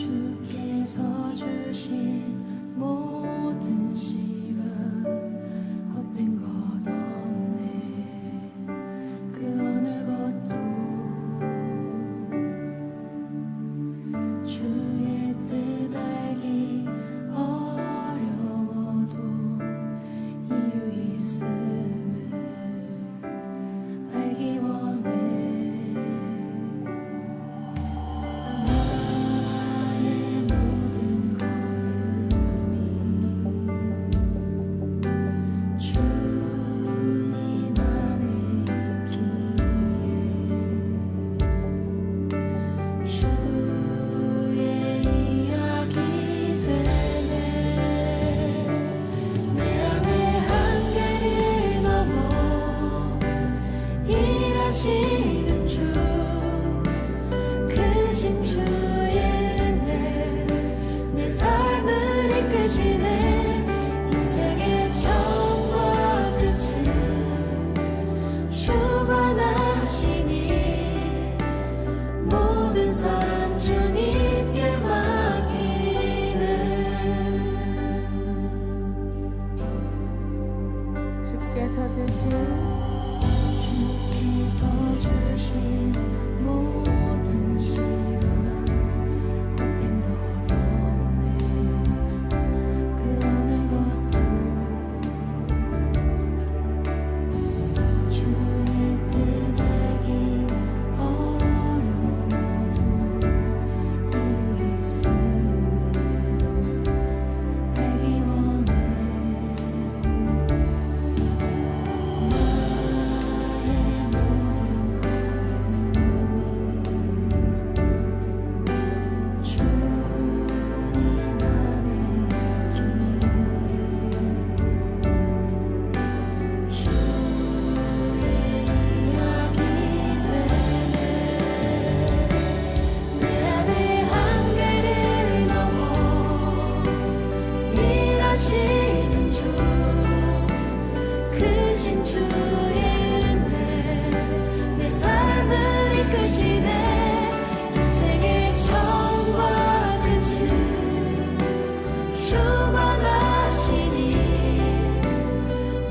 주께서 주신 모든 시간 헛된 것 없네. 그 어느 것도 주의 뜻 알기 어려워도 이유 있음을 알기 원해. 일하시는 주, 크신 주의 은혜, 내 삶을 이끄시네. 인생의 처음과 끝을 주관하시니 모든 삶 주님께 맡기는. 주께서 주신 모든 시간 헛된 것 없네. 그 어느 것도 주의 뜻 알기 어려워도 이유 있음을 알기 원해. 일하시는 주, 크신 주의 은혜, 내 삶을 이끄시네. 인생의 처음과 끝을 주관하시니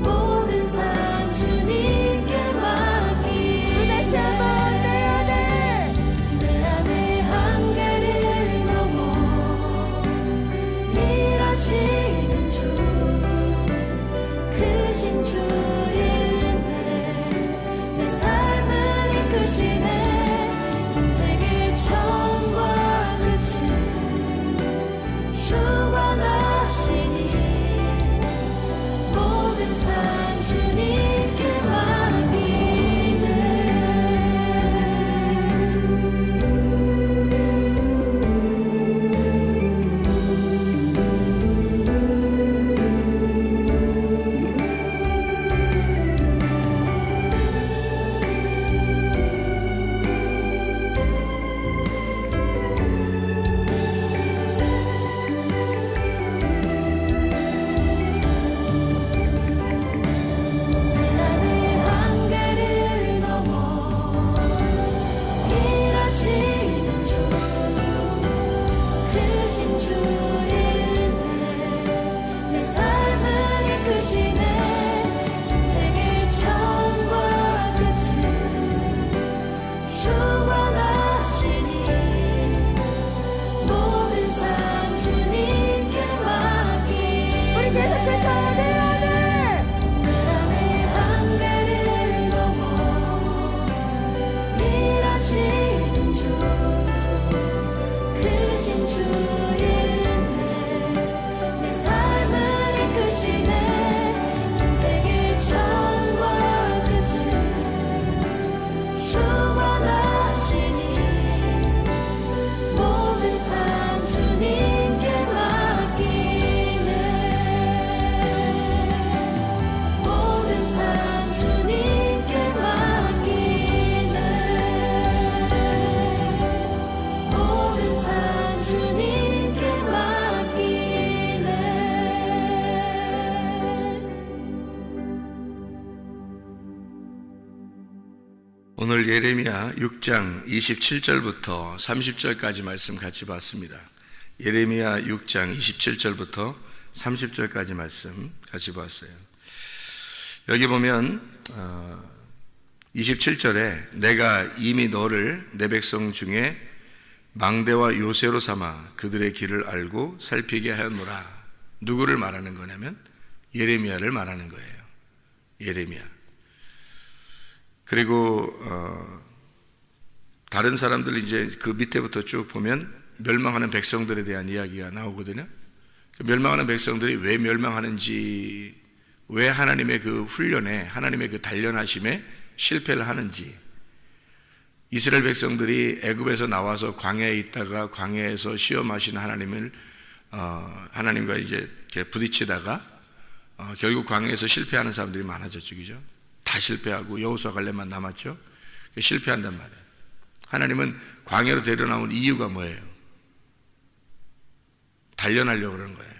모든 삶 주님께 맡기. 다시 한번 내 안에 한계를 넘어 일하시는 주, 크신 주의 은혜, 내 삶을 이끄시네. 인생의 처음과 끝을 주관하시니 모든 삶 주님께 맡기네. 오늘 예레미야 6장 27절부터 30절까지 말씀 같이 봤습니다. 예레미야 6장 27절부터 30절까지 말씀 같이 보았어요. 여기 보면 27절에 내가 이미 너를 내 백성 중에 망대와 요새로 삼아 그들의 길을 알고 살피게 하였노라. 누구를 말하는 거냐면 예레미야를 말하는 거예요. 예레미야. 그리고 다른 사람들 이제 그 밑에부터 쭉 보면 멸망하는 백성들에 대한 이야기가 나오거든요. 멸망하는 백성들이 왜 멸망하는지, 왜 하나님의 그 훈련에, 하나님의 그 단련하심에 실패를 하는지, 이스라엘 백성들이 애굽에서 나와서 광야에 있다가 광야에서 시험하신 하나님을 하나님과 이제 부딪히다가 결국 광야에서 실패하는 사람들이 많아졌죠, 그죠? 다 실패하고 여호수아 갈렙만 남았죠. 실패한단 말이에요. 하나님은 광야로 데려나온 이유가 뭐예요? 단련하려고 그러는 거예요.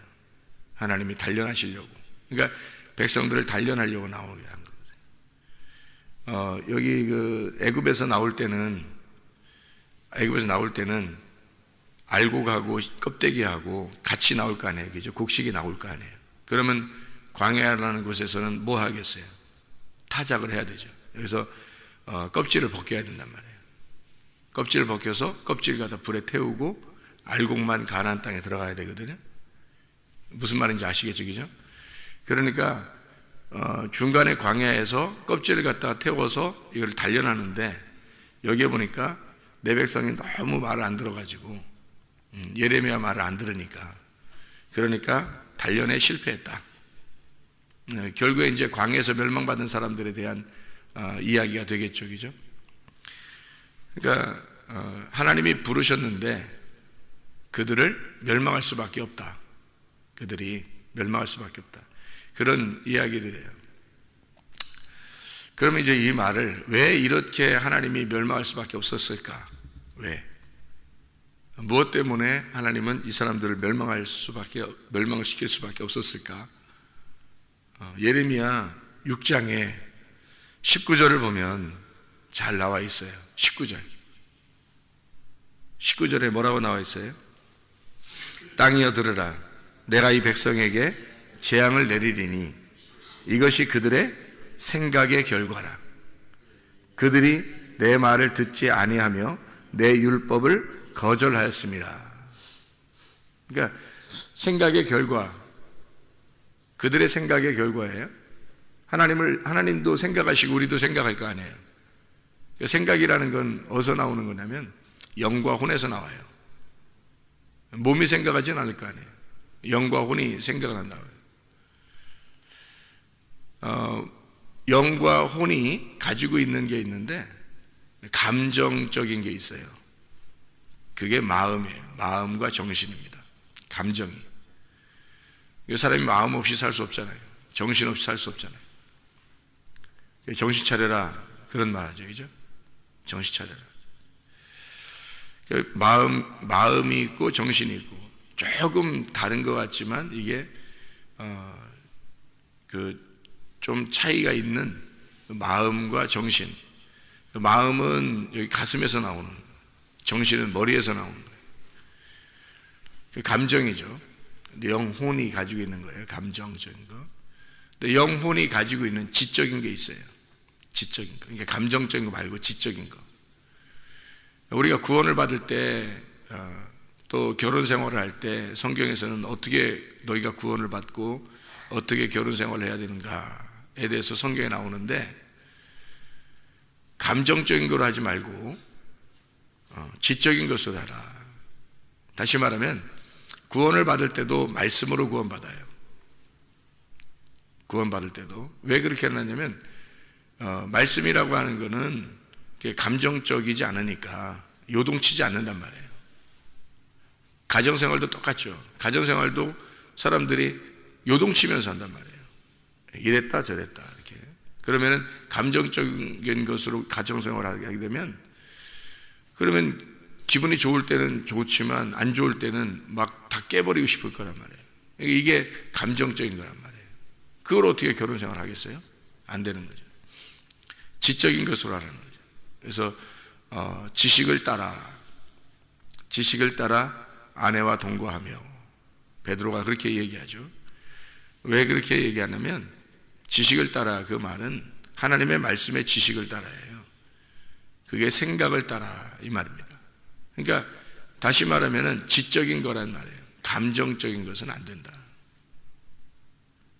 하나님이 단련하시려고. 그러니까 백성들을 단련하려고 나오게 한 거거든요. 여기 그 애굽에서 나올 때는 알고 가고 껍데기하고 같이 나올 거 아니에요, 그죠? 곡식이 나올 거 아니에요. 그러면 광야라는 곳에서는 뭐 하겠어요? 타작을 해야 되죠. 여기서 껍질을 벗겨야 된단 말이에요. 껍질을 벗겨서 껍질 갖다 불에 태우고 알곡만 가나안 땅에 들어가야 되거든요. 무슨 말인지 아시겠죠, 그죠? 그러니까 중간에 광야에서 껍질을 갖다가 태워서 이걸 단련하는데, 여기에 보니까 내 백성이 너무 말을 안 들어가지고 예레미야 말을 안 들으니까, 그러니까 단련에 실패했다. 결국에 이제 광야에서 멸망받은 사람들에 대한 이야기가 되겠죠, 그죠? 그러니까 하나님이 부르셨는데 그들을 멸망할 수밖에 없다. 그들이 멸망할 수밖에 없다. 그런 이야기들이에요. 그러면 이제 이 말을 왜 이렇게 하나님이 멸망할 수밖에 없었을까? 왜? 무엇 때문에 하나님은 이 사람들을 멸망을 시킬 수밖에 없었을까? 예레미야 6장에 19절을 보면 잘 나와 있어요. 19절에 뭐라고 나와 있어요? 땅이여 들으라. 내가 이 백성에게 재앙을 내리리니 이것이 그들의 생각의 결과라. 그들이 내 말을 듣지 아니하며 내 율법을 거절하였습니다. 그러니까 생각의 결과, 그들의 생각의 결과예요. 하나님도 생각하시고 우리도 생각할 거 아니에요. 생각이라는 건 어디서 나오는 거냐면 영과 혼에서 나와요. 몸이 생각하진 않을 거 아니에요. 영과 혼이 생각을 한다고요. 영과 혼이 가지고 있는 게 있는데 감정적인 게 있어요. 그게 마음이에요. 마음과 정신입니다. 감정이. 사람이 마음 없이 살 수 없잖아요. 정신 없이 살 수 없잖아요. 정신 차려라, 그런 말 하죠, 그죠? 정신 차려라. 마음이 있고 정신이 있고 조금 다른 것 같지만 이게 좀 차이가 있는 마음과 정신. 마음은 여기 가슴에서 나오는 거예요. 정신은 머리에서 나오는 거예요. 감정이죠. 영혼이 가지고 있는 거예요. 감정적인 거. 근데 영혼이 가지고 있는 지적인 게 있어요. 지적인 거. 그러니까 감정적인 거 말고 지적인 거. 우리가 구원을 받을 때, 또 결혼 생활을 할 때 성경에서는 어떻게 너희가 구원을 받고 어떻게 결혼 생활을 해야 되는가에 대해서 성경에 나오는데, 감정적인 걸 하지 말고 지적인 것으로 하라. 다시 말하면 구원을 받을 때도 말씀으로 구원받아요. 구원받을 때도. 왜 그렇게 하냐면 말씀이라고 하는 거는 감정적이지 않으니까 요동치지 않는단 말이에요. 가정생활도 똑같죠. 가정생활도 사람들이 요동치면서 한단 말이에요. 이랬다 저랬다 이렇게. 그러면 감정적인 것으로 가정생활을 하게 되면, 그러면 기분이 좋을 때는 좋지만 안 좋을 때는 막 다 깨버리고 싶을 거란 말이에요. 이게 감정적인 거란 말이에요. 그걸 어떻게 결혼생활 하겠어요? 안 되는 거죠. 지적인 것으로 하라는 거죠. 그래서 지식을 따라 아내와 동거하며. 베드로가 그렇게 얘기하죠. 왜 그렇게 얘기하냐면 지식을 따라, 그 말은 하나님의 말씀의 지식을 따라예요. 그게 생각을 따라 이 말입니다. 그러니까 다시 말하면 지적인 거란 말이에요. 감정적인 것은 안 된다.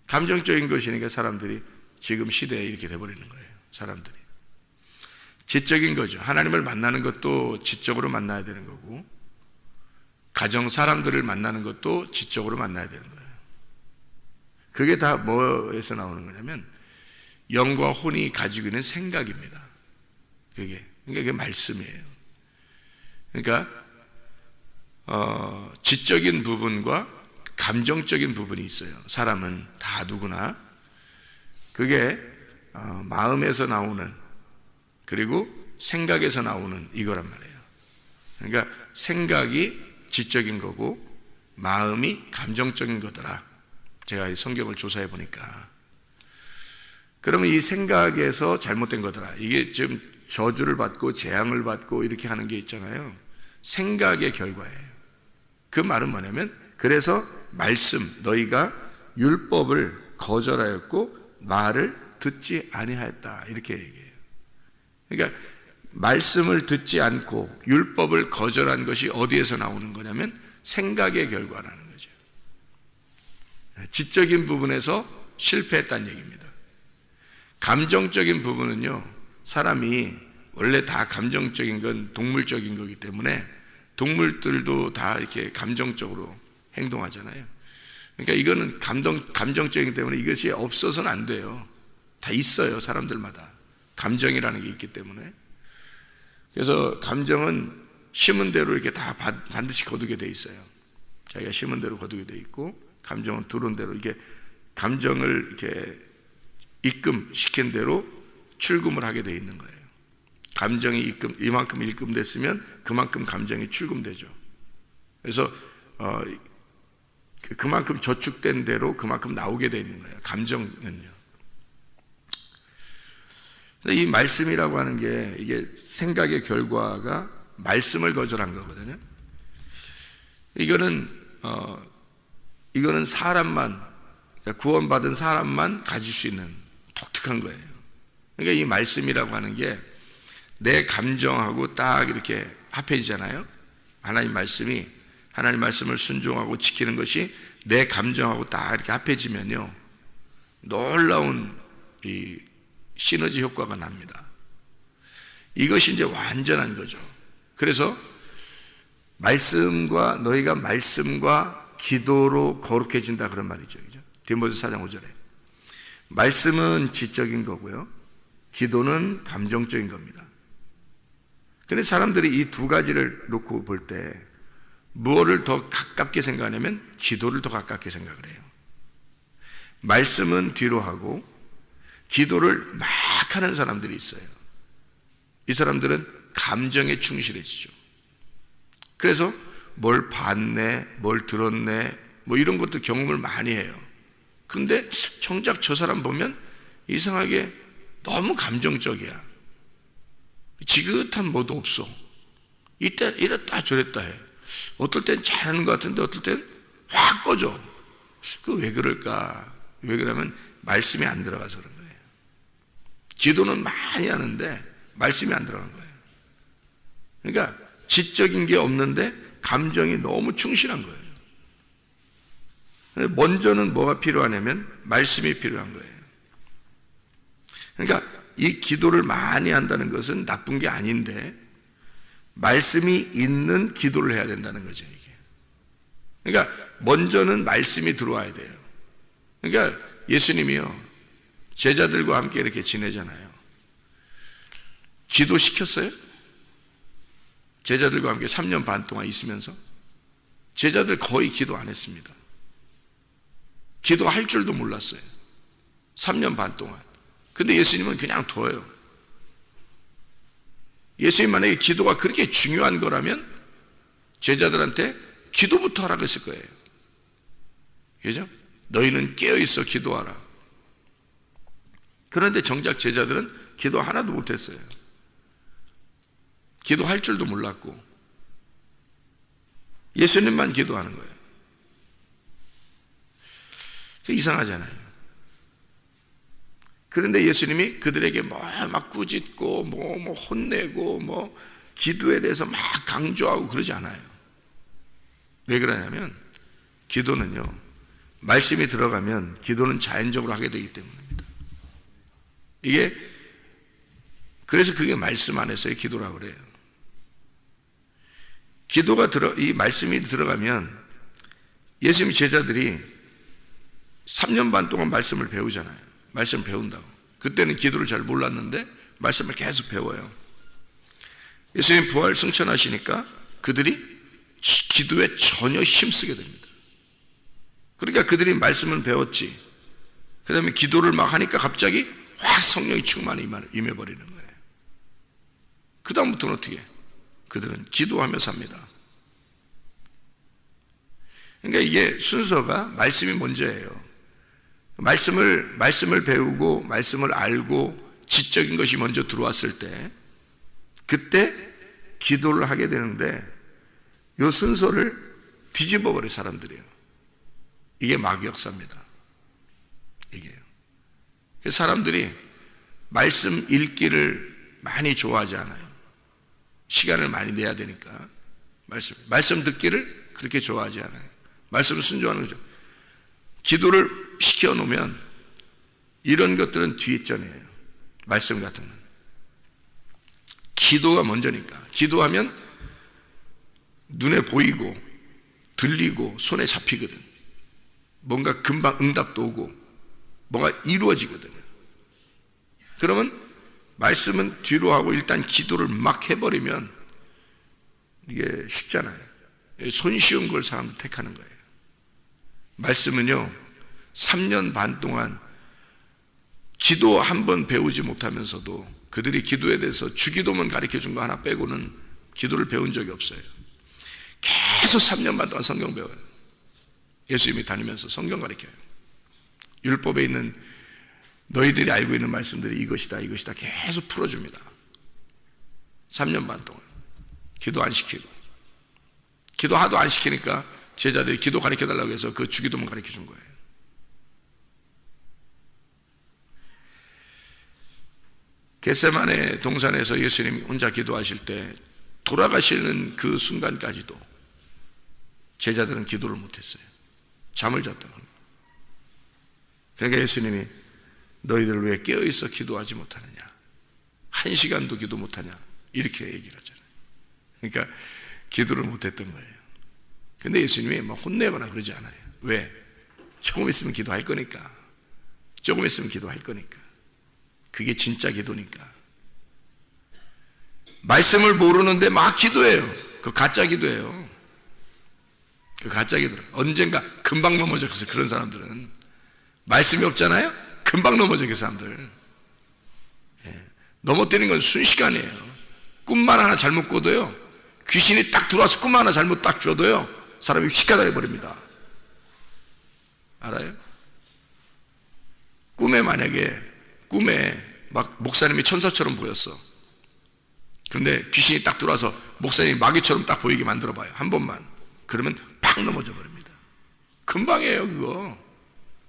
감정적인 것이니까 사람들이 지금 시대에 이렇게 돼버리는 거예요. 사람들이 지적인 거죠. 하나님을 만나는 것도 지적으로 만나야 되는 거고, 가정 사람들을 만나는 것도 지적으로 만나야 되는 거예요. 그게 다 뭐에서 나오는 거냐면 영과 혼이 가지고 있는 생각입니다. 그러니까 그게 말씀이에요. 그러니까 지적인 부분과 감정적인 부분이 있어요. 사람은 다 누구나. 그게 마음에서 나오는, 그리고 생각에서 나오는 이거란 말이에요. 그러니까 생각이 지적인 거고 마음이 감정적인 거더라. 제가 이 성경을 조사해 보니까. 그러면 이 생각에서 잘못된 거더라. 이게 지금 저주를 받고 재앙을 받고 이렇게 하는 게 있잖아요. 생각의 결과예요. 그 말은 뭐냐면, 그래서 말씀, 너희가 율법을 거절하였고 말을 듣지 아니하였다, 이렇게 얘기해요. 그러니까 말씀을 듣지 않고 율법을 거절한 것이 어디에서 나오는 거냐면 생각의 결과라는 거죠. 지적인 부분에서 실패했다는 얘기입니다. 감정적인 부분은요, 사람이 원래 다 감정적인 건 동물적인 거기 때문에 동물들도 다 이렇게 감정적으로 행동하잖아요. 그러니까 이거는 감정적이기 때문에 이것이 없어서는 안 돼요. 다 있어요, 사람들마다. 감정이라는 게 있기 때문에. 그래서 감정은 심은 대로 이렇게 다 반드시 거두게 돼 있어요. 자기가 심은 대로 거두게 돼 있고, 감정은 들어온 대로, 이게 감정을 이렇게 입금시킨 대로 출금을 하게 돼 있는 거예요. 감정이 이만큼 입금됐으면 그만큼 감정이 출금되죠. 그래서 그만큼 저축된 대로 그만큼 나오게 돼 있는 거예요. 감정은요. 이 말씀이라고 하는 게, 이게 생각의 결과가 말씀을 거절한 거거든요. 이거는 사람만, 구원받은 사람만 가질 수 있는 독특한 거예요. 그러니까 이 말씀이라고 하는 게 내 감정하고 딱 이렇게 합해지잖아요. 하나님 말씀을 순종하고 지키는 것이 내 감정하고 딱 이렇게 합해지면요, 놀라운 이 시너지 효과가 납니다. 이것이 이제 완전한 거죠. 그래서 너희가 말씀과 기도로 거룩해진다, 그런 말이죠. 그죠? 디모데 4장 5절에. 말씀은 지적인 거고요, 기도는 감정적인 겁니다. 그런데 사람들이 이 두 가지를 놓고 볼 때 무엇을 더 가깝게 생각하냐면 기도를 더 가깝게 생각을 해요. 말씀은 뒤로 하고 기도를 막 하는 사람들이 있어요. 이 사람들은 감정에 충실해지죠. 그래서 뭘 봤네, 뭘 들었네, 뭐 이런 것도 경험을 많이 해요. 근데 정작 저 사람 보면 이상하게 너무 감정적이야. 지긋한 뭐도 없어. 이랬다 저랬다 해. 어떨 땐 잘하는 것 같은데 어떨 땐 확 꺼져. 그 왜 그럴까? 왜 그러면 말씀이 안 들어가서 그런 거예요. 기도는 많이 하는데 말씀이 안 들어간 거예요. 그러니까 지적인 게 없는데 감정이 너무 충실한 거예요. 먼저는 뭐가 필요하냐면 말씀이 필요한 거예요. 그러니까 이 기도를 많이 한다는 것은 나쁜 게 아닌데 말씀이 있는 기도를 해야 된다는 거죠, 이게. 그러니까 먼저는 말씀이 들어와야 돼요. 그러니까 예수님이요, 제자들과 함께 이렇게 지내잖아요. 기도 시켰어요? 제자들과 함께 3년 반 동안 있으면서 제자들 거의 기도 안 했습니다. 기도할 줄도 몰랐어요. 3년 반 동안. 근데 예수님은 그냥 둬요. 예수님 만약에 기도가 그렇게 중요한 거라면 제자들한테 기도부터 하라고 했을 거예요. 그죠? 너희는 깨어있어 기도하라. 그런데 정작 제자들은 기도 하나도 못했어요. 기도할 줄도 몰랐고. 예수님만 기도하는 거예요. 이상하잖아요. 그런데 예수님이 그들에게 막 꾸짖고 혼내고 기도에 대해서 막 강조하고 그러지 않아요. 왜 그러냐면 기도는요, 말씀이 들어가면 기도는 자연적으로 하게 되기 때문입니다. 그래서 그게 말씀 안에서의 기도라고 그래요. 이 말씀이 들어가면 예수님 제자들이 3년 반 동안 말씀을 배우잖아요. 말씀을 배운다고. 그때는 기도를 잘 몰랐는데 말씀을 계속 배워요. 예수님 부활 승천하시니까 그들이 기도에 전혀 힘쓰게 됩니다. 그러니까 그들이 말씀을 배웠지. 그 다음에 기도를 막 하니까 갑자기 확 성령이 충만히 임해버리는 거예요. 그 다음부터는 어떻게 해요? 그들은 기도하며 삽니다. 그러니까 이게 순서가 말씀이 먼저예요. 말씀을 배우고 말씀을 알고 지적인 것이 먼저 들어왔을 때 그때 기도를 하게 되는데 이 순서를 뒤집어 버린 사람들이에요. 이게 마귀 역사입니다. 이게요. 사람들이 말씀 읽기를 많이 좋아하지 않아요. 시간을 많이 내야 되니까 말씀 듣기를 그렇게 좋아하지 않아요. 말씀을 순종하는 거죠. 기도를 시켜놓으면 이런 것들은 뒷전이에요. 말씀 같은 건 기도가 먼저니까. 기도하면 눈에 보이고 들리고 손에 잡히거든. 뭔가 금방 응답도 오고 뭐가 이루어지거든요. 그러면 말씀은 뒤로 하고 일단 기도를 막 해버리면 이게 쉽잖아요. 손쉬운 걸 사람들 택하는 거예요. 말씀은요 3년 반 동안 기도 한 번 배우지 못하면서도 그들이 기도에 대해서 주기도만 가르쳐준 거 하나 빼고는 기도를 배운 적이 없어요. 계속 3년 반 동안 성경 배워요. 예수님이 다니면서 성경 가르쳐요. 율법에 있는 너희들이 알고 있는 말씀들이 이것이다 계속 풀어줍니다. 3년 반 동안 기도 안 시키고, 기도 하도 안 시키니까 제자들이 기도 가르쳐달라고 해서 그 주기도만 가르쳐준 거예요. 겟세마네 동산에서 예수님이 혼자 기도하실 때 돌아가시는 그 순간까지도 제자들은 기도를 못했어요. 잠을 잤다고. 그러니까 예수님이 너희들 왜 깨어있어 기도하지 못하느냐, 1시간도 기도 못하냐, 이렇게 얘기를 하잖아요. 그러니까 기도를 못했던 거예요. 근데 예수님이 막 혼내거나 그러지 않아요. 왜? 조금 있으면 기도할 거니까. 조금 있으면 기도할 거니까. 그게 진짜 기도니까. 말씀을 모르는데 막 기도해요. 그 가짜 기도예요. 그 가짜 기도. 언젠가 금방 넘어져서 그런 사람들은 말씀이 없잖아요. 금방 넘어져 그 사람들. 넘어뜨리는 건 순식간이에요. 꿈만 하나 잘못 꿔도요, 귀신이 딱 들어와서 꿈 하나 잘못 딱 줘도요, 사람이 휙가다 해버립니다. 알아요? 꿈에 막 목사님이 천사처럼 보였어. 그런데 귀신이 딱 들어와서 목사님이 마귀처럼 딱 보이게 만들어봐요. 한 번만. 그러면 팍 넘어져 버립니다. 금방이에요 그거.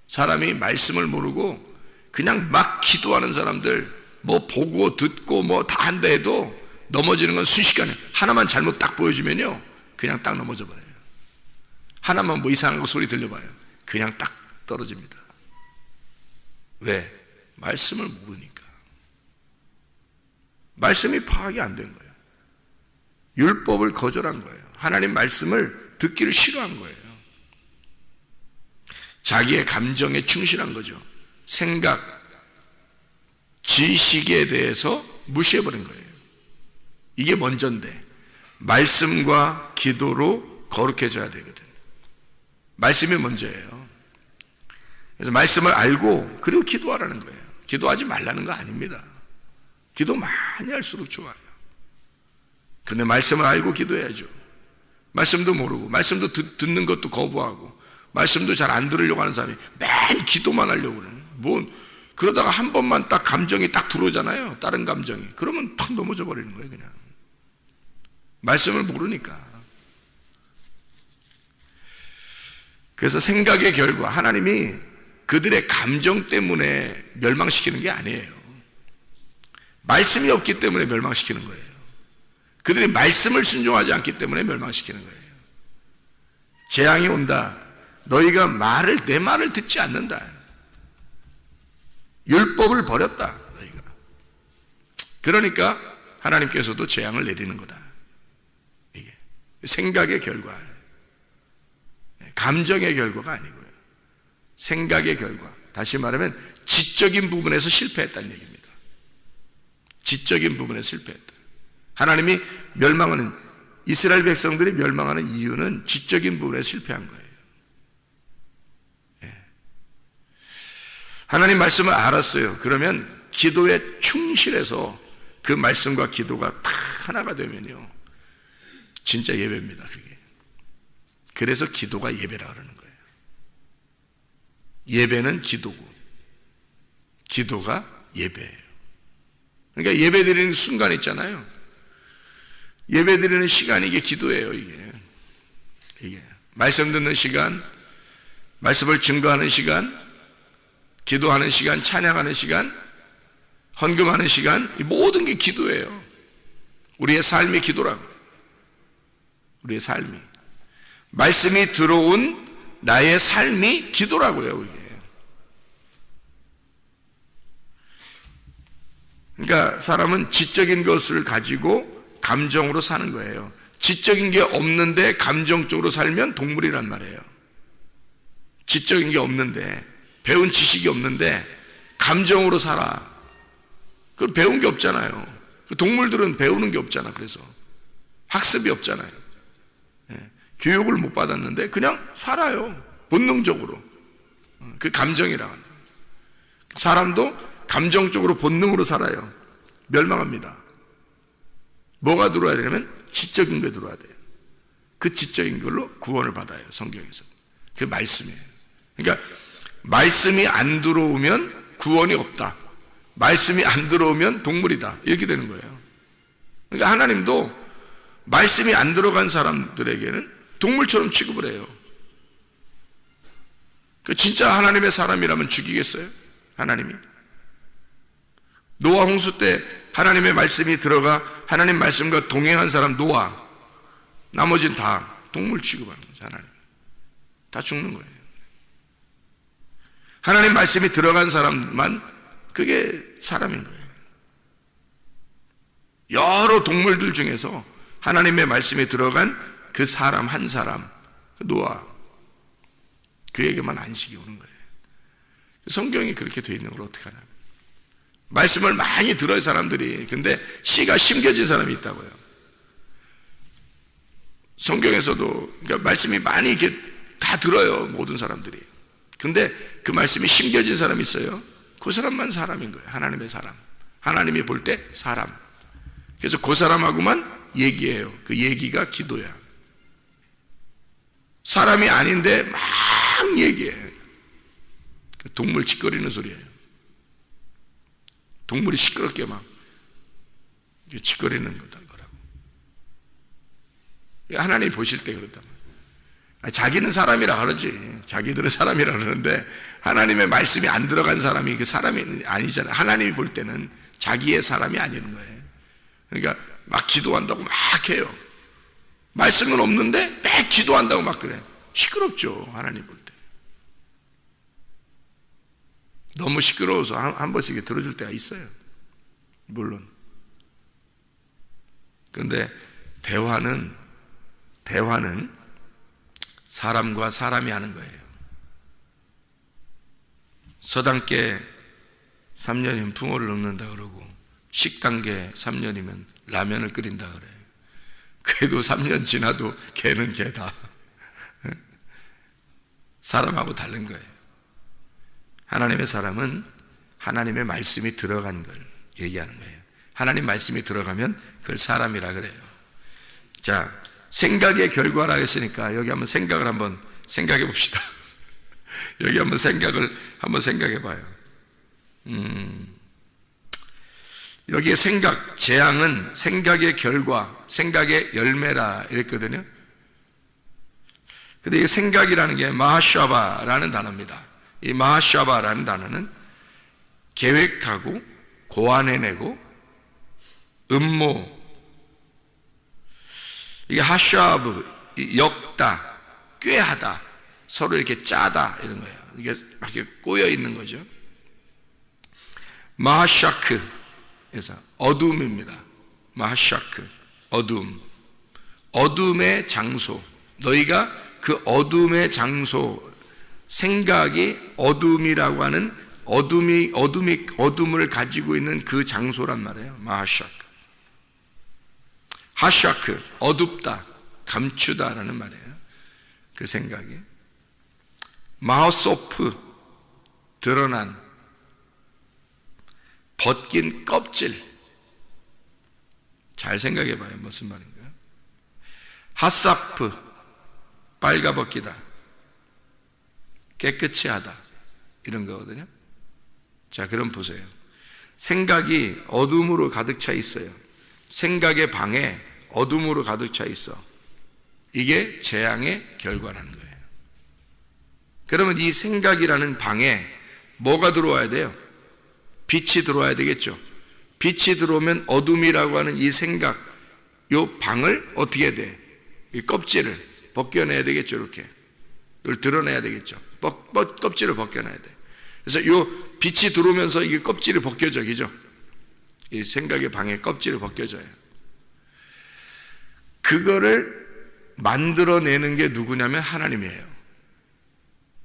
사람이 말씀을 모르고 그냥 막 기도하는 사람들, 뭐 보고 듣고 뭐 다 한다 해도 넘어지는 건 순식간에, 하나만 잘못 딱 보여주면요 그냥 딱 넘어져 버려요. 하나만 뭐 이상한 거 소리 들려봐요, 그냥 딱 떨어집니다. 왜? 말씀을 모르니까. 말씀이 파악이 안 된 거예요. 율법을 거절한 거예요. 하나님 말씀을 듣기를 싫어한 거예요. 자기의 감정에 충실한 거죠. 생각, 지식에 대해서 무시해버린 거예요. 이게 먼저인데 말씀과 기도로 거룩해져야 되거든. 말씀이 먼저예요. 그래서 말씀을 알고 그리고 기도하라는 거예요. 기도하지 말라는 거 아닙니다. 기도 많이 할수록 좋아요. 근데 말씀을 알고 기도해야죠. 말씀도 모르고 말씀도 듣는 것도 거부하고 말씀도 잘 안 들으려고 하는 사람이 맨 기도만 하려고 그러는, 그러다가 한 번만 딱 감정이 딱 들어오잖아요. 다른 감정이. 그러면 탁 넘어져 버리는 거예요. 그냥 말씀을 모르니까. 그래서 생각의 결과, 하나님이 그들의 감정 때문에 멸망시키는 게 아니에요. 말씀이 없기 때문에 멸망시키는 거예요. 그들이 말씀을 순종하지 않기 때문에 멸망시키는 거예요. 재앙이 온다. 너희가 내 말을 듣지 않는다. 율법을 버렸다. 너희가. 그러니까 하나님께서도 재앙을 내리는 거다. 이게 생각의 결과, 감정의 결과가 아니고요. 생각의 결과. 다시 말하면 지적인 부분에서 실패했다는 얘기입니다. 지적인 부분에서 실패했다. 하나님이 멸망하는, 이스라엘 백성들이 멸망하는 이유는 지적인 부분에서 실패한 거예요. 하나님 말씀을 알았어요. 그러면 기도에 충실해서 그 말씀과 기도가 다 하나가 되면요, 진짜 예배입니다. 그게. 그래서 기도가 예배라 그러는 거예요. 예배는 기도고 기도가 예배예요. 그러니까 예배 드리는 순간 있잖아요. 예배 드리는 시간이 이게 기도예요. 이게 말씀 듣는 시간, 말씀을 증거하는 시간, 기도하는 시간, 찬양하는 시간, 헌금하는 시간, 이 모든 게 기도예요. 우리의 삶이 기도라고. 우리의 삶이. 말씀이 들어온 나의 삶이 기도라고요, 이게. 그러니까 사람은 지적인 것을 가지고 감정으로 사는 거예요. 지적인 게 없는데 감정적으로 살면 동물이란 말이에요. 지적인 게 없는데, 배운 지식이 없는데 감정으로 살아. 그걸 배운 게 없잖아요. 동물들은 배우는 게 없잖아. 그래서 학습이 없잖아요. 교육을 못 받았는데 그냥 살아요. 본능적으로. 그 감정이라고 하는 거예요. 사람도 감정적으로 본능으로 살아요. 멸망합니다. 뭐가 들어와야 되냐면 지적인 게 들어와야 돼요. 그 지적인 걸로 구원을 받아요. 성경에서. 그게 말씀이에요. 그러니까 말씀이 안 들어오면 구원이 없다. 말씀이 안 들어오면 동물이다. 이렇게 되는 거예요. 그러니까 하나님도 말씀이 안 들어간 사람들에게는 동물처럼 취급을 해요. 진짜 하나님의 사람이라면 죽이겠어요? 하나님이? 노아 홍수 때 하나님의 말씀이 들어가 하나님 말씀과 동행한 사람 노아, 나머지는 다 동물 취급하는 거죠. 하나님 다 죽는 거예요. 하나님 말씀이 들어간 사람만 그게 사람인 거예요. 여러 동물들 중에서 하나님의 말씀이 들어간 그 사람 한 사람, 노아, 그에게만 안식이 오는 거예요. 성경이 그렇게 되어 있는 걸 어떻게 하냐. 말씀을 많이 들어요, 사람들이. 근데 씨가 심겨진 사람이 있다고요. 성경에서도, 그러니까 말씀이 많이 이렇게 다 들어요, 모든 사람들이. 근데 그 말씀이 심겨진 사람이 있어요. 그 사람만 사람인 거예요. 하나님의 사람. 하나님이 볼 때 사람. 그래서 그 사람하고만 얘기해요. 그 얘기가 기도야. 사람이 아닌데 막 얘기해. 동물 짓거리는 소리예요. 동물이 시끄럽게 막 짓거리는 거라고. 하나님이 보실 때 그렇단 말이에요. 자기는 사람이라 그러지. 자기들은 사람이라 그러는데 하나님의 말씀이 안 들어간 사람이 그 사람이 아니잖아요. 하나님이 볼 때는 자기의 사람이 아니는 거예요. 그러니까 막 기도한다고 막 해요. 말씀은 없는데 막 기도한다고 막 그래. 시끄럽죠, 하나님 볼 때. 너무 시끄러워서 한 번씩 들어줄 때가 있어요. 물론. 그런데 대화는 사람과 사람이 하는 거예요. 서당계 3년이면 붕어를 넣는다 그러고 식당계 3년이면 라면을 끓인다 그래요. 그래도 3년 지나도 개는 개다. 사람하고 다른 거예요. 하나님의 사람은 하나님의 말씀이 들어간 걸 얘기하는 거예요. 하나님 말씀이 들어가면 그걸 사람이라 그래요. 자, 생각의 결과라 했으니까 여기 한번 생각을 한번 생각해 봅시다. 여기 한번 생각을 한번 생각해 봐요. 여기에 생각, 재앙은 생각의 결과, 생각의 열매라 이랬거든요. 근데 이 생각이라는 게 마하샤바라는 단어입니다. 이 마하샤바라는 단어는 계획하고 고안해내고 음모, 이게 하샤브, 엮다, 꾀하다, 서로 이렇게 짜다 이런 거예요. 이게 막 이렇게 꼬여 있는 거죠. 마하샤크, 그래서 어둠입니다. 마하샤크, 어둠, 어둠의 장소. 너희가 그 어둠의 장소, 생각이 어둠이라고 하는 어둠을 가지고 있는 그 장소란 말이에요. 마하샤크. 하샤크, 어둡다, 감추다라는 말이에요. 그 생각이. 마하소프, 드러난, 벗긴 껍질. 잘 생각해 봐요. 무슨 말인가요? 하사프, 빨가벗기다, 깨끗이 하다, 이런 거거든요. 자, 그럼 보세요. 생각이 어둠으로 가득 차 있어요. 생각의 방에 어둠으로 가득 차 있어. 이게 재앙의 결과라는 거예요. 그러면 이 생각이라는 방에 뭐가 들어와야 돼요? 빛이 들어와야 되겠죠. 빛이 들어오면 어둠이라고 하는 이 생각, 이 방을 어떻게 해야 돼? 이 껍질을 벗겨내야 되겠죠. 이렇게 이걸 드러내야 되겠죠. 껍질을 벗겨내야 돼. 그래서 이 빛이 들어오면서 이게 껍질이 벗겨져, 그죠? 이 생각의 방에 껍질이 벗겨져요. 그거를 만들어내는 게 누구냐면 하나님이에요.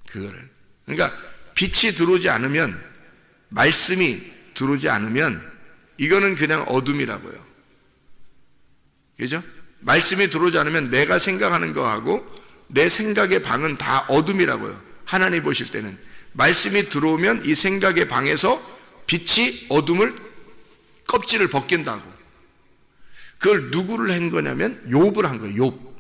그거를. 그러니까 빛이 들어오지 않으면, 말씀이 들어오지 않으면 이거는 그냥 어둠이라고요. 그죠? 말씀이 들어오지 않으면 내가 생각하는 거하고 내 생각의 방은 다 어둠이라고요. 하나님 보실 때는 말씀이 들어오면 이 생각의 방에서 빛이 어둠을, 껍질을 벗긴다고. 그걸 누구를 한 거냐면 욥을 한 거예요.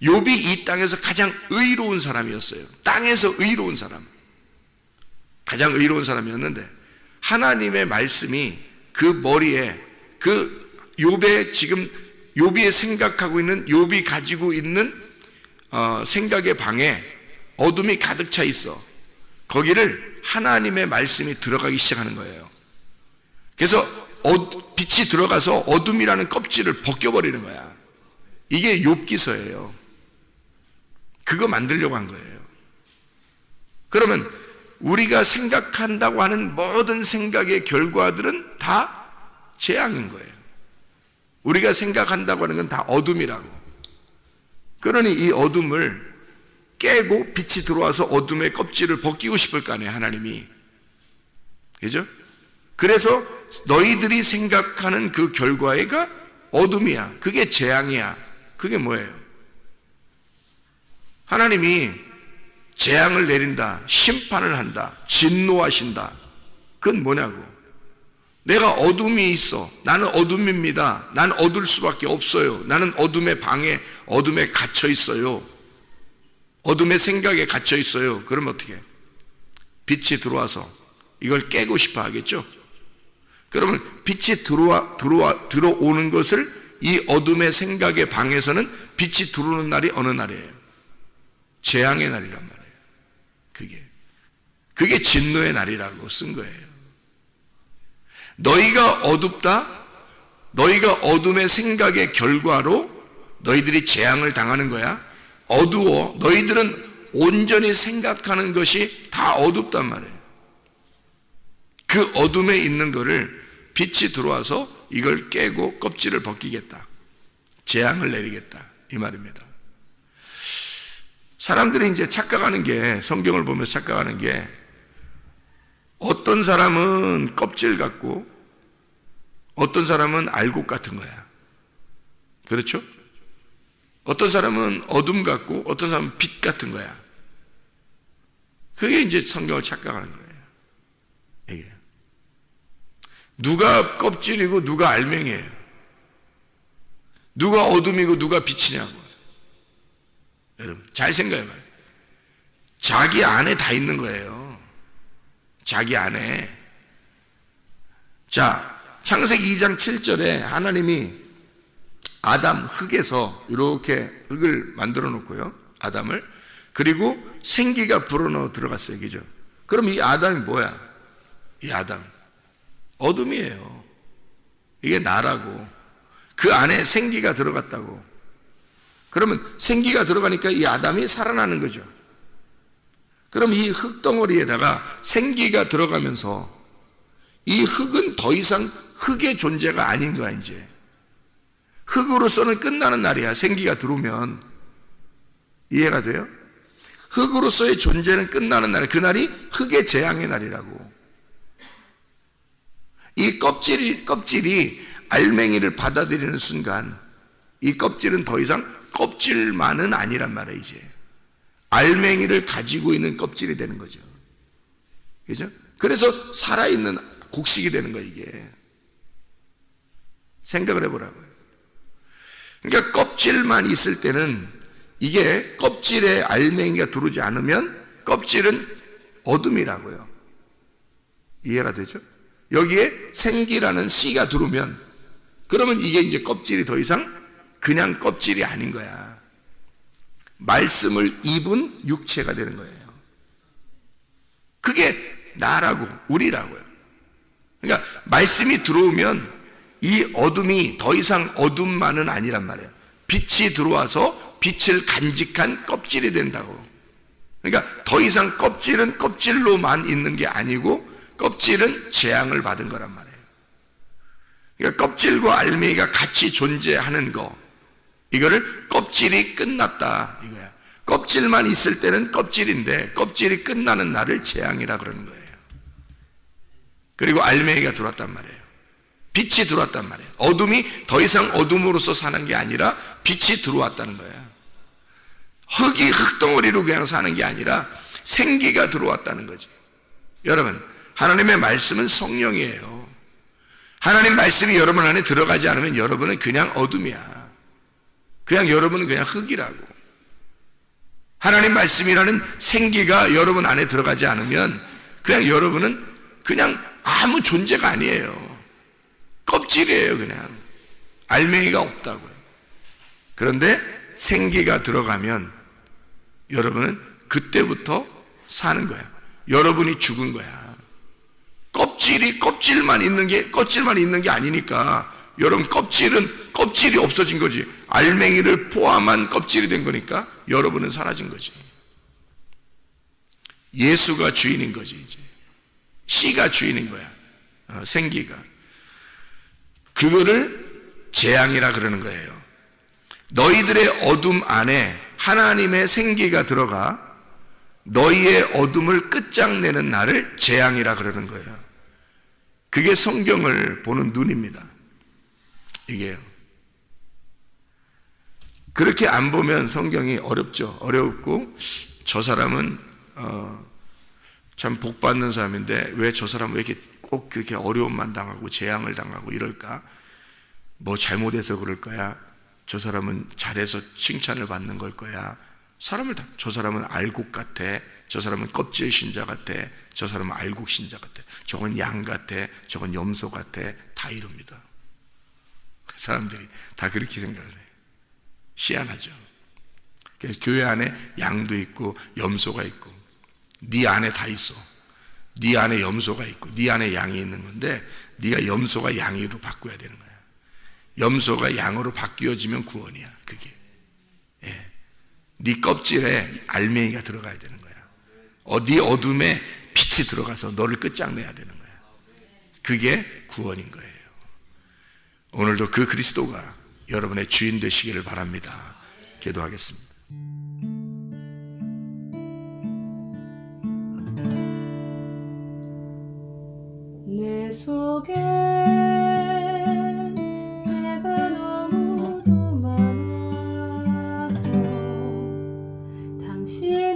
욥이 이 땅에서 가장 의로운 사람이었어요. 땅에서 의로운 사람, 가장 의로운 사람이었는데 하나님의 말씀이 그 머리에, 그 욥의 지금 욥이 생각하고 있는, 욥이 가지고 있는 생각의 방에 어둠이 가득 차 있어. 거기를 하나님의 말씀이 들어가기 시작하는 거예요. 그래서 빛이 들어가서 어둠이라는 껍질을 벗겨버리는 거야. 이게 욥기서예요. 그거 만들려고 한 거예요. 그러면 우리가 생각한다고 하는 모든 생각의 결과들은 다 재앙인 거예요. 우리가 생각한다고 하는 건 다 어둠이라고. 그러니 이 어둠을 깨고 빛이 들어와서 어둠의 껍질을 벗기고 싶을 거 아니에요, 하나님이. 그죠? 그래서 너희들이 생각하는 그 결과가 어둠이야. 그게 재앙이야. 그게 뭐예요? 하나님이 재앙을 내린다, 심판을 한다, 진노하신다. 그건 뭐냐고. 내가 어둠이 있어. 나는 어둠입니다. 난 어둘 수밖에 없어요. 나는 어둠의 방에, 어둠에 갇혀 있어요. 어둠의 생각에 갇혀 있어요. 그러면 어떻게 해? 빛이 들어와서 이걸 깨고 싶어 하겠죠? 그러면 빛이 들어오는 것을, 이 어둠의 생각의 방에서는 빛이 들어오는 날이 어느 날이에요? 재앙의 날이란 말이에요. 그게 진노의 날이라고 쓴 거예요. 너희가 어둡다, 너희가 어둠의 생각의 결과로 너희들이 재앙을 당하는 거야. 어두워. 너희들은 온전히 생각하는 것이 다 어둡단 말이에요. 그 어둠에 있는 거를 빛이 들어와서 이걸 깨고 껍질을 벗기겠다, 재앙을 내리겠다, 이 말입니다. 사람들이 이제 착각하는 게, 성경을 보면서 착각하는 게, 어떤 사람은 껍질 같고 어떤 사람은 알곡 같은 거야. 그렇죠? 어떤 사람은 어둠 같고 어떤 사람은 빛 같은 거야. 그게 이제 성경을 착각하는 거예요. 이게 누가 껍질이고 누가 알맹이에요. 누가 어둠이고 누가 빛이냐고. 여러분 잘 생각해봐요. 자기 안에 다 있는 거예요. 자기 안에. 자, 창세기 2장 7절에 하나님이 아담 흙에서 이렇게 흙을 만들어 놓고요. 아담을. 그리고 생기가 불어넣어 들어갔어요. 그죠? 그럼 이 아담이 뭐야? 이 아담. 어둠이에요. 이게 나라고. 그 안에 생기가 들어갔다고. 그러면 생기가 들어가니까 이 아담이 살아나는 거죠. 그럼 이 흙덩어리에다가 생기가 들어가면서 이 흙은 더 이상 흙의 존재가 아닌 거야, 이제. 흙으로서는 끝나는 날이야, 생기가 들어오면. 이해가 돼요? 흙으로서의 존재는 끝나는 날, 그날이 흙의 재앙의 날이라고. 이 껍질이 알맹이를 받아들이는 순간 이 껍질은 더 이상 껍질만은 아니란 말이야, 이제. 알맹이를 가지고 있는 껍질이 되는 거죠. 그죠? 그래서 살아있는 곡식이 되는 거야, 이게. 생각을 해보라고요. 그러니까 껍질만 있을 때는 이게 껍질에 알맹이가 들어오지 않으면 껍질은 어둠이라고요. 이해가 되죠? 여기에 생기라는 씨가 들어오면 그러면 이게 이제 껍질이 더 이상 그냥 껍질이 아닌 거야. 말씀을 입은 육체가 되는 거예요. 그게 나라고, 우리라고요. 그러니까 말씀이 들어오면 이 어둠이 더 이상 어둠만은 아니란 말이에요. 빛이 들어와서 빛을 간직한 껍질이 된다고. 그러니까 더 이상 껍질은 껍질로만 있는 게 아니고 껍질은 재앙을 받은 거란 말이에요. 그러니까 껍질과 알맹이가 같이 존재하는 거, 이거를 껍질이 끝났다 이거야. 껍질만 있을 때는 껍질인데 껍질이 끝나는 날을 재앙이라 그러는 거예요. 그리고 알맹이가 들어왔단 말이에요. 빛이 들어왔단 말이에요. 어둠이 더 이상 어둠으로서 사는 게 아니라 빛이 들어왔다는 거예요. 흙이 흙덩어리로 그냥 사는 게 아니라 생기가 들어왔다는 거지. 여러분, 하나님의 말씀은 성령이에요. 하나님 말씀이 여러분 안에 들어가지 않으면 여러분은 그냥 어둠이야. 그냥 여러분은 그냥 흙이라고. 하나님 말씀이라는 생기가 여러분 안에 들어가지 않으면 그냥 여러분은 그냥 아무 존재가 아니에요. 껍질이에요, 그냥. 알맹이가 없다고요. 그런데 생기가 들어가면 여러분은 그때부터 사는 거야. 여러분이 죽은 거야. 껍질만 있는 게 아니니까 여러분 껍질이 없어진 거지. 알맹이를 포함한 껍질이 된 거니까 여러분은 사라진 거지. 예수가 주인인 거지, 이제. 씨가 주인인 거야. 생기가. 그거를 재앙이라 그러는 거예요. 너희들의 어둠 안에 하나님의 생기가 들어가 너희의 어둠을 끝장내는 날을 재앙이라 그러는 거예요. 그게 성경을 보는 눈입니다. 이게요. 그렇게 안 보면 성경이 어렵죠. 어렵고 저 사람은 참 복받는 사람인데 왜 저 사람은 왜 이렇게 꼭 그렇게 어려움만 당하고 재앙을 당하고 이럴까? 뭐 잘못해서 그럴 거야? 저 사람은 잘해서 칭찬을 받는 걸 거야? 저 사람은 알곡 같아, 저 사람은 껍질 신자 같아, 저 사람은 알곡 신자 같아, 저건 양 같아, 저건 염소 같아, 다 이럽니다. 사람들이 다 그렇게 생각을 해요. 희한하죠. 그래서 교회 안에 양도 있고 염소가 있고 네 안에 다 있어. 네 안에 염소가 있고 네 안에 양이 있는 건데 네가 염소가 양으로 바꿔야 되는 거야. 염소가 양으로 바뀌어지면 구원이야. 그게. 예. 네 껍질에 알맹이가 들어가야 되는 거야. 네 어둠에 빛이 들어가서 너를 끝장내야 되는 거야. 그게 구원인 거예요. 오늘도 그 그리스도가 여러분의 주인 되시기를 바랍니다. 기도하겠습니다. 내 속에 내가 너무도 많아서 당신